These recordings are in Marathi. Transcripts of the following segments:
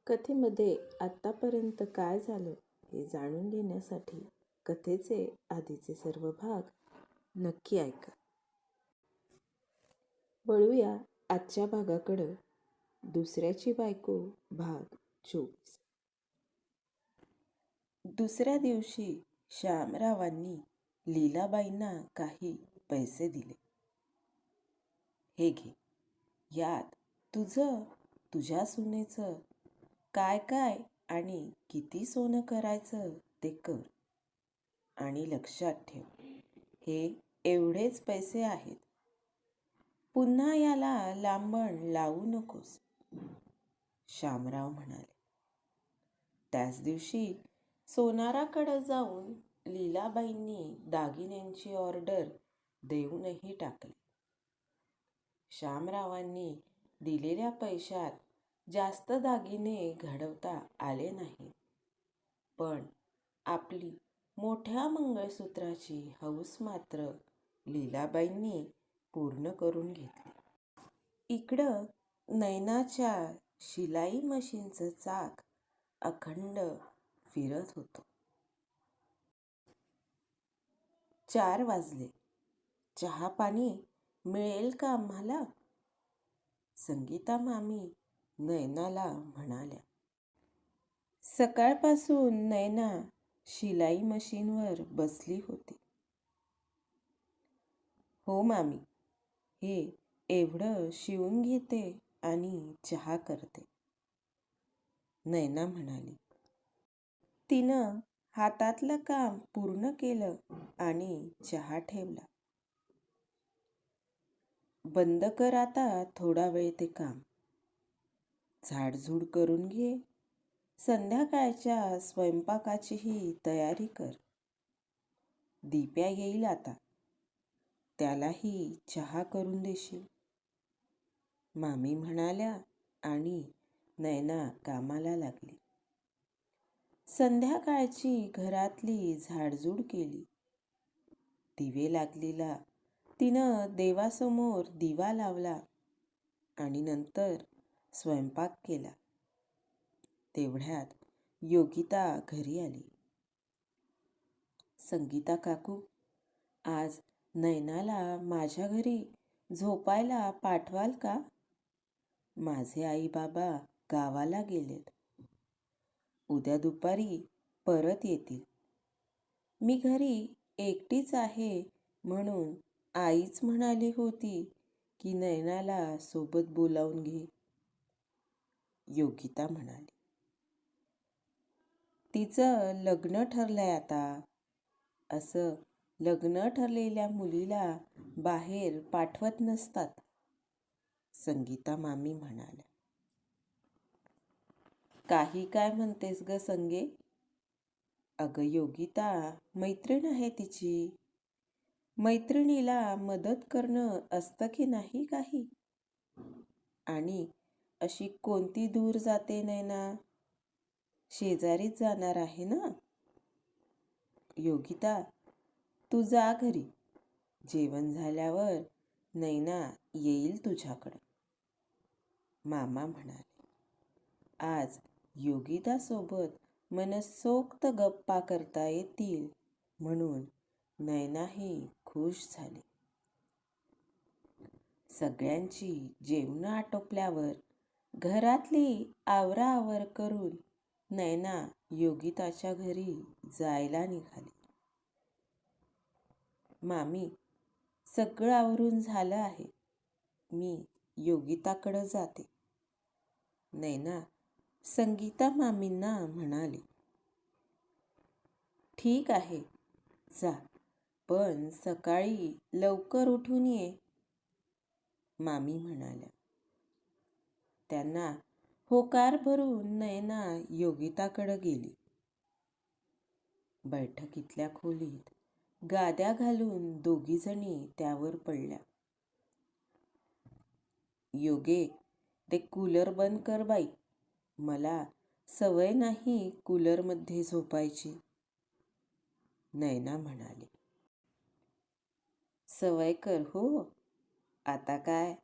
कथेमध्ये आत्तापर्यंत काय झालं हे जाणून घेण्यासाठी कथेचे आधीचे सर्व भाग नक्की ऐका. वळूया आजच्या भागाकडं. दुसऱ्याची बायको भाग 24. दुसऱ्या दिवशी श्यामरावांनी लीलाबाईंना काही पैसे दिले. हे घे, यात तुझ्या सुनेचं काय काय आणि किती सोनं करायचं ते कर. आणि लक्षात ठेव, हे एवढेच पैसे आहेत. पुन्हा याला लांबण लावू नकोस, श्यामराव म्हणाले. त्याच दिवशी सोनाराकडे जाऊन लीलाबाईंनी दागिन्यांची ऑर्डर देऊनही टाकली. श्यामरावांनी दिलेल्या पैशात जास्त दागिने घडवता आले नाही, पण आपली मोठ्या मंगळसूत्राची हौस मात्र लीलाबाईंनी पूर्ण करून घेतली. इकडं नैनाच्या शिलाई मशीनचं चाक अखंड फिरत होतं. 4 वाजले. चहा पाणी मिळेल का आम्हाला? संगीता मामी नैनाला म्हणाल्या. सकाळपासून नैना शिलाई मशीनवर बसली होती. हो मामी, हे एवढं शिवून घेते आणि चहा करते, नैना म्हणाली. तिनं हातातलं काम पूर्ण केलं आणि चहा ठेवला. बंद कर आता थोडा वेळ ते काम. झाडझूड करून घे. संध्याकाळच्या स्वयंपाकाचीही तयारी कर. दिप्या येईल आता, त्यालाही चहा करून देशील, मामी म्हणाल्या आणि नैना कामाला लागली. संध्याकाळची घरातली झाडझूड केली. दिवे लागलेला तिनं देवासमोर दिवा लावला आणि नंतर स्वयंपाक केला. तेवढ्यात योगिता घरी आली. संगीता काकू, आज नैनाला माझ्या घरी झोपायला पाठवाल का? माझे आई बाबा गावाला गेलेत. उद्या दुपारी परत येतील. मी घरी एकटीच आहे म्हणून आईच म्हणाली होती की नैनाला सोबत बोलावून घे, योगिता म्हणाली. तिचं लग्न ठरलंय आता. असं लग्न ठरलेल्या मुलीला बाहेर पाठवत नसतात, संगीता मामी म्हणाल्या. काही काय म्हणतेस ग संगे? अगं योगिता, मैत्रीण आहे तिची. मैत्रिणीला मदत करणं असतं की नाही काही? आणि अशी कोणती दूर जाते नैना? शेजारीच जाणार आहे ना? योगिता, तू जा घरी. जेवण झाल्यावर नैना येईल तुझ्याकडं, मामा म्हणाले. आज योगितासोबत मनसोक्त गप्पा करता येतील म्हणून नैनाही खुश झाली. सगळ्यांची जेवणं आटोपल्यावर घरातली आवराआवर करून नैना योगिताच्या घरी जायला निघाली. मामी, सगळं आवरून झालं आहे. मी योगिताकडं जाते, नैना संगीता मामींना म्हणाली. ठीक आहे, जा, पण सकाळी लवकर उठून ये, मामी म्हणाल्या. त्यांना होकार भरून नैना योगिताकडे गेली. बैठकीतल्या खोलीत गाद्या घालून दोघीजणी त्यावर पडल्या. योगे, ते कूलर बंद कर बाई, मला सवय नाही कूलरमध्ये झोपायची, नैना म्हणाली. सवय कर हो. आता काय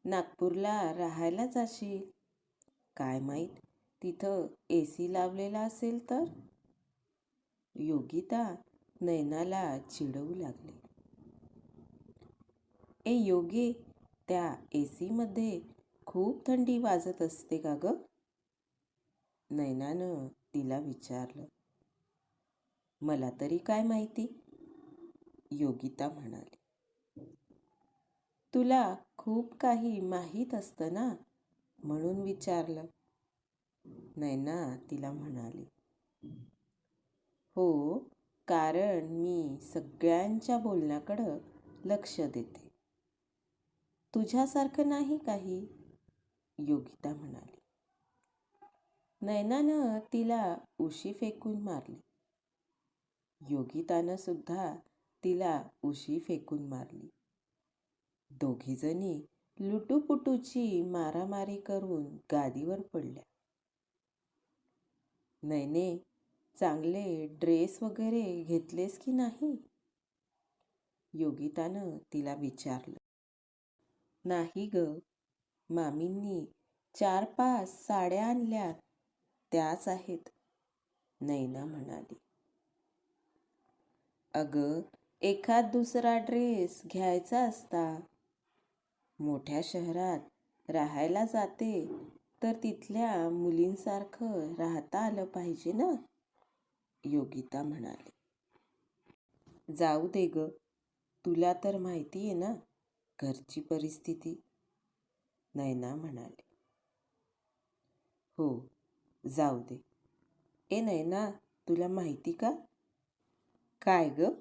नागपूरला राहायला जाशील, काय माहीत तिथं AC लावलेला असेल तर? योगिता नयनाला चिडवू लागली. ए योगे, त्या AC मध्ये खूप थंडी वाजत असते का ग? नयनानं तिला विचारलं. मला तरी काय माहिती, योगिता म्हणाली. तुला खूप काही माहीत असतं ना, म्हणून विचारलं, नयना तिला म्हणाली. हो, कारण मी सगळ्यांच्या बोलण्याकडं लक्ष देते. तुझ्यासारखं नाही काही, योगिता म्हणाली. नयनानं तिला उशी फेकून मारली. योगितानं सुद्धा तिला उशी फेकून मारली. दोघीजणी लुटूपुटूची मारामारी करून गादीवर पडल्या. नयने, चांगले ड्रेस वगैरे घेतलेस की नाही, योगितानं तिला विचारलं. नाही ग, मामींनी 4-5 साड्या आणल्यात, त्याच आहेत, नयना म्हणाली. अगं, एखाद दुसरा ड्रेस घ्यायचा असता. मोठ्या शहरात राहायला जाते तर तिथल्या मुलींसारखं राहता आलं पाहिजे ना, योगिता म्हणाली. जाऊ दे ग, तुला तर माहिती आहे ना घरची परिस्थिती, नयना म्हणाली. हो, जाऊ दे. ए नयना, तुला माहिती का? काय ग?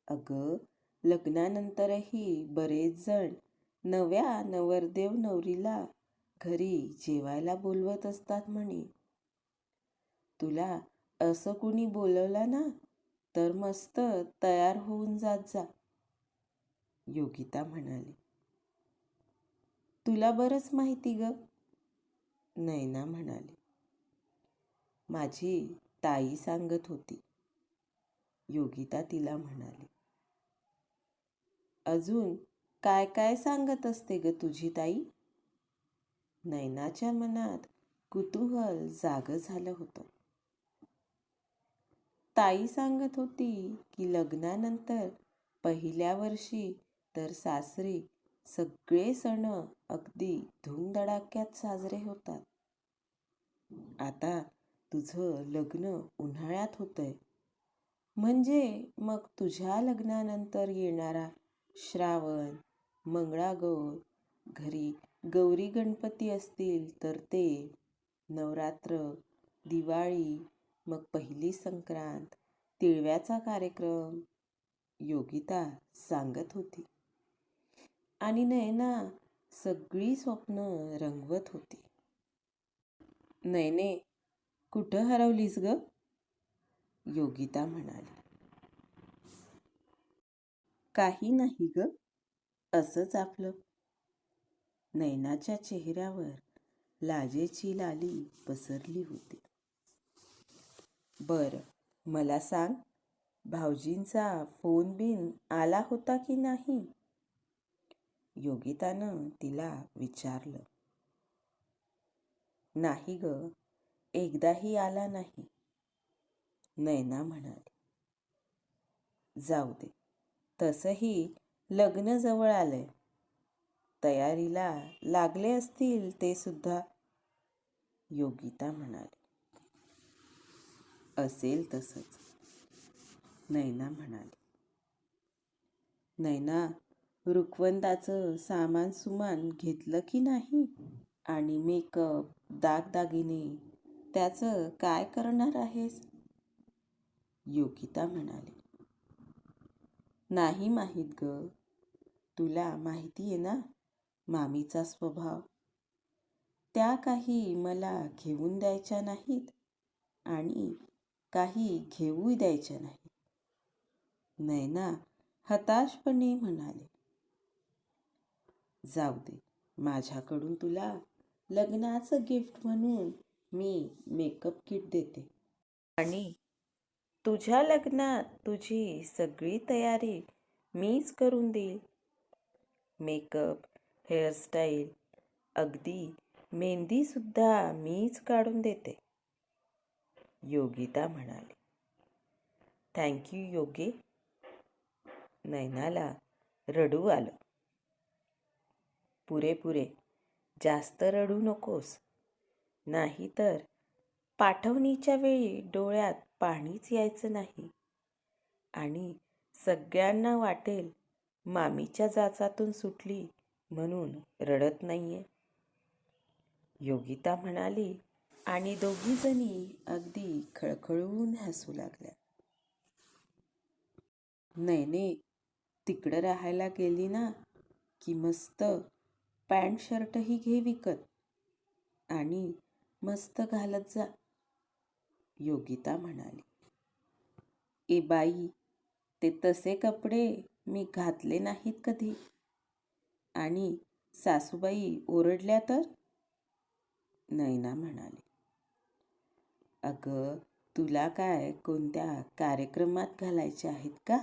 अगं, लग्नानंतरही बरेच जण नव्या नवरदेव नवरीला घरी जेवायला बोलवत असतात म्हणे. तुला असं कुणी बोलवलं ना तर मस्त तयार होऊन जात जा, योगिता म्हणाली. तुला बरंच माहिती ग, नयना म्हणाली. माझी ताई सांगत होती, योगिता तिला म्हणाली. अजून काय काय सांगत असते ग तुझी ताई? नयनाच्या मनात कुतूहल जागं झालं होतं. ताई सांगत होती की लग्नानंतर पहिल्या वर्षी तर सासरी सगळे सण अगदी धूमधडाक्यात साजरे होतात. आता तुझं लग्न उन्हाळ्यात होतंय, म्हणजे मग तुझ्या लग्नानंतर येणारा श्रावण, मंगळागौर, घरी गौरी गणपती असतील तर ते, नवरात्र, दिवाळी, मग पहिली संक्रांत, तिळव्याचा कार्यक्रम, योगिता सांगत होती. आणि नयना सगळी स्वप्न रंगवत होती. नयने, कुठं हरवलीस ग, योगिता म्हणाली. काही नाही ग, असंच आपलं. नयनाच्या चेहऱ्यावर लाजेची लाली पसरली होती. बरं, मला सांग, भाऊजींचा फोन बिन आला होता की नाही, योगितानं तिला विचारलं. नाही ग, एकदाही आला नाही, नयना म्हणाली. जाऊ दे, तसंही लग्न जवळ आलंय, तयारीला लागले असतील ते सुद्धा, योगिता म्हणाली. असेल तसंच, नयना म्हणाली. नयना, रुखवंताचं सामान सुमान घेतलं की नाही? आणि मेकअप, दागदागिने, त्याचं काय करणार आहेस, योगिता म्हणाली. नाही माहीत ग, तुला माहिती आहे ना मामीचा स्वभाव. त्या काही मला घेऊन द्यायच्या नाहीत आणि काही घेऊही द्यायच्या नाहीत, नयना हताशपणे म्हणाले. जाऊ दे, माझ्याकडून तुला लग्नाचं गिफ्ट म्हणून मी मेकअप किट देते आणि तुझ्या लग्नात तुझी सगळी तयारी मीच करून देईल. मेकअप, हेअरस्टाईल, अगदी मेहंदीसुद्धा मीच काढून देते, योगिता म्हणाली. थँक यू योगे. नैनाला रडू आलं. पुरे जास्त रडू नकोस, नाहीतर पाठवणीच्या वेळी डोळ्यात पाणीच यायचं नाही आणि सगळ्यांना वाटेल मामीच्या जाचातून सुटली म्हणून रडत नाहीये, योगिता म्हणाली. आणि दोघीजणी अगदी खळखळून हसू लागल्या. नैने तिकडं राहायला गेली ना की मस्त पॅन्ट शर्टही घे विकत आणि मस्त घालत जा, योगिता म्हणाली. ए बाई, ते तसे कपडे मी घातले नाहीत कधी, आणि सासूबाई ओरडल्या तर, नैना म्हणाली. अगं, तुला काय कोणत्या कार्यक्रमात घालायचे आहेत का?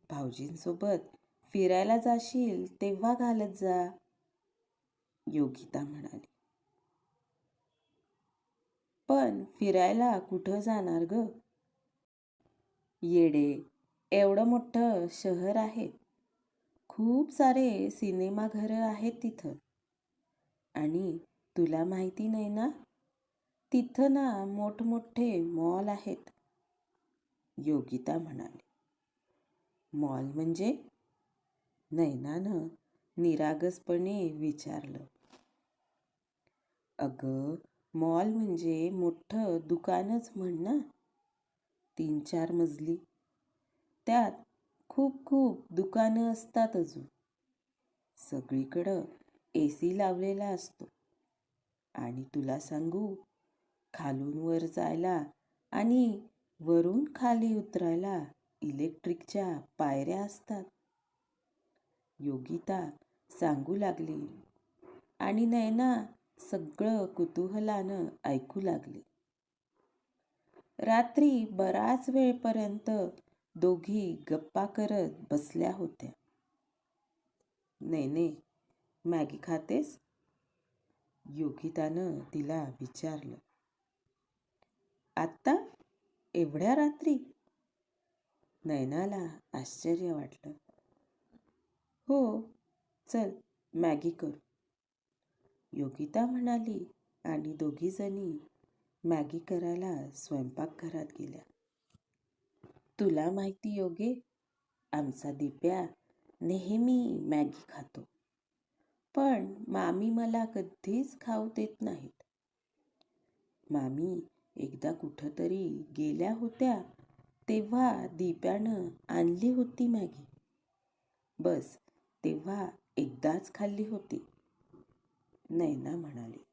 भाऊजींसोबत फिरायला जाशील तेव्हा घालत जा, योगिता म्हणाली. पण फिरायला कुठं जाणार ग? येडे, एवढं मोठं शहर आहे, खूप सारे सिनेमाघरं आहेत तिथं, आणि तुला माहिती नाही ना, तिथं ना मोठमोठे मॉल आहेत, योगिता म्हणाली. मॉल म्हणजे? नैनानं निरागसपणे विचारलं. अगं, मॉल म्हणजे मोठं दुकानच म्हण ना, 3-4 मजली. त्यात खूप दुकानं असतात अजून. सगळीकडं AC लावलेला असतो. आणि तुला सांगू, खालून वर जायला आणि वरून खाली उतरायला इलेक्ट्रिकच्या पायऱ्या असतात, योगिता सांगू लागली. आणि नैना सगळं कुतूहलानं ऐकू लागली. रात्री बराच वेळपर्यंत दोघी गप्पा करत बसल्या होत्या. नैने, मॅगी खातेस? योगितानं तिला विचारलं. आत्ता? एवढ्या रात्री? नैनाला आश्चर्य वाटलं. हो, चल मॅगी करू, योगिता म्हणाली. आणि दोघीजणी मॅगी करायला स्वयंपाकघरात गेल्या. तुला माहिती योगे, आमचा दिप्या नेहमी मॅगी खातो, पण मामी मला कधीच खाऊ देत नाहीत. मामी एकदा कुठंतरी गेल्या होत्या तेव्हा दिप्यानं आणली होती मॅगी. बस तेव्हा एकदाच खाल्ली होती, नैना म्हणाली.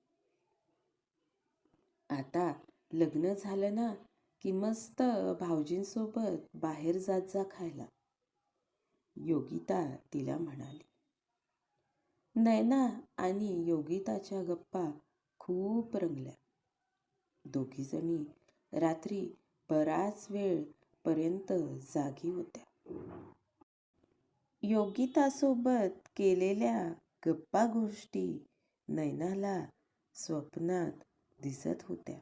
आता लग्न झालं ना की मस्त भाऊजींसोबत बाहेर जात जा खायला, योगिता तिला म्हणाली. नैना आणि योगिताच्या गप्पा खूप रंगल्या. दोघीजणी रात्री बराच वेळपर्यंत जागी होत्या. योगितासोबत केलेल्या गप्पा गोष्टी नैनाला स्वप्नात दिसत होत्या.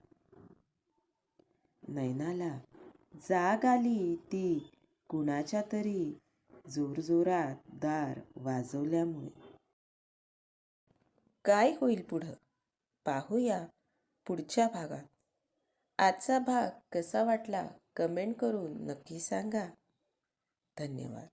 नैनाला जाग आली ती कुणाच्या तरी जोरजोरात दार वाजवल्यामुळे. काय होईल पुढं पाहूया पुढच्या भागात. आजचा भाग कसा वाटला कमेंट करून नक्की सांगा. धन्यवाद.